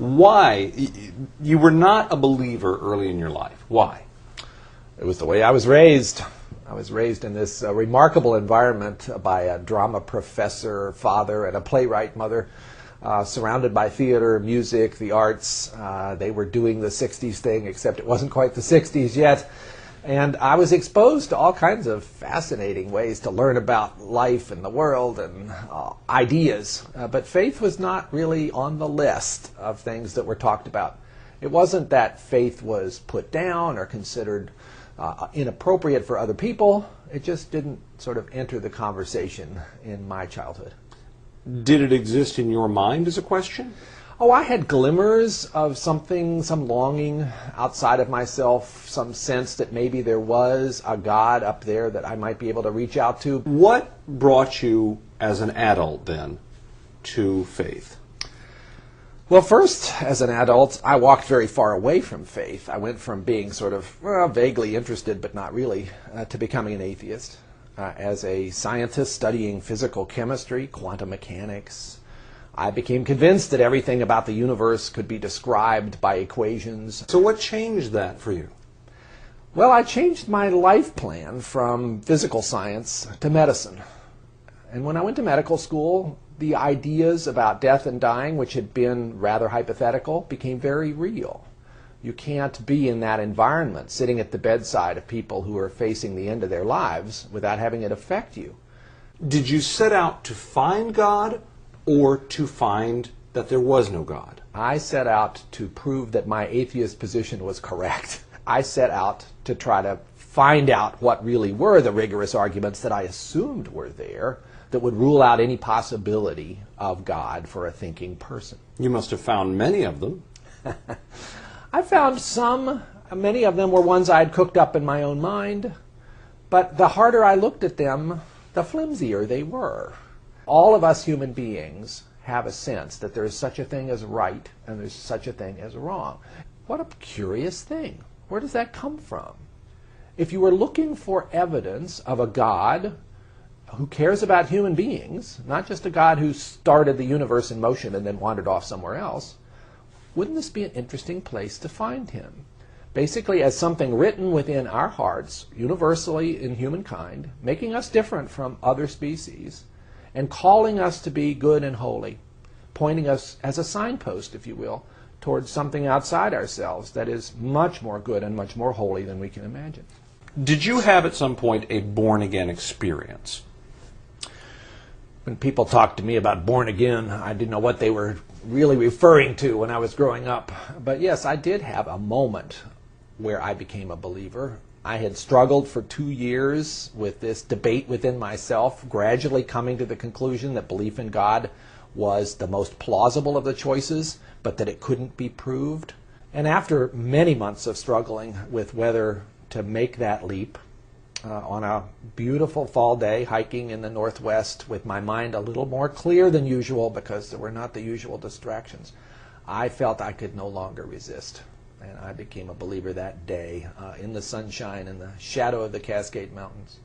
Why? You were not a believer early in your life. Why? It was the way I was raised. I was raised in this remarkable environment by a drama professor father and a playwright mother, surrounded by theater, music, the arts. They were doing the 60s thing, except it wasn't quite the 60s yet. And I was exposed to all kinds of fascinating ways to learn about life and the world and ideas. But faith was not really on the list of things that were talked about. It wasn't that faith was put down or considered inappropriate for other people. It just didn't sort of enter the conversation in my childhood. Did it exist in your mind as a question? Oh, I had glimmers of something, some longing outside of myself, some sense that maybe there was a God up there that I might be able to reach out to. What brought you as an adult then to faith? Well, first, as an adult, I walked very far away from faith. I went from being sort of vaguely interested, but not really, to becoming an atheist. As a scientist studying physical chemistry, quantum mechanics, I became convinced that everything about the universe could be described by equations. So what changed that for you? Well, I changed my life plan from physical science to medicine. And when I went to medical school, the ideas about death and dying, which had been rather hypothetical, became very real. You can't be in that environment, sitting at the bedside of people who are facing the end of their lives, without having it affect you. Did you set out to find God or to find that there was no God? I set out to prove that my atheist position was correct. I set out to try to find out what really were the rigorous arguments that I assumed were there that would rule out any possibility of God for a thinking person. You must have found many of them. I found some. Many of them were ones I had cooked up in my own mind. But the harder I looked at them, the flimsier they were. All of us human beings have a sense that there is such a thing as right and there's such a thing as wrong. What a curious thing. Where does that come from? If you were looking for evidence of a God who cares about human beings, not just a God who started the universe in motion and then wandered off somewhere else, wouldn't this be an interesting place to find him? Basically as something written within our hearts, universally in humankind, making us different from other species, and calling us to be good and holy, pointing us as a signpost, if you will, towards something outside ourselves that is much more good and much more holy than we can imagine. Did you have at some point a born-again experience? When people talked to me about born again, I didn't know what they were really referring to when I was growing up. But yes, I did have a moment where I became a believer. I had struggled for 2 years with this debate within myself, gradually coming to the conclusion that belief in God was the most plausible of the choices, but that it couldn't be proved. And after many months of struggling with whether to make that leap, on a beautiful fall day, hiking in the Northwest with my mind a little more clear than usual because there were not the usual distractions, I felt I could no longer resist. And I became a believer that day in the sunshine, in the shadow of the Cascade Mountains.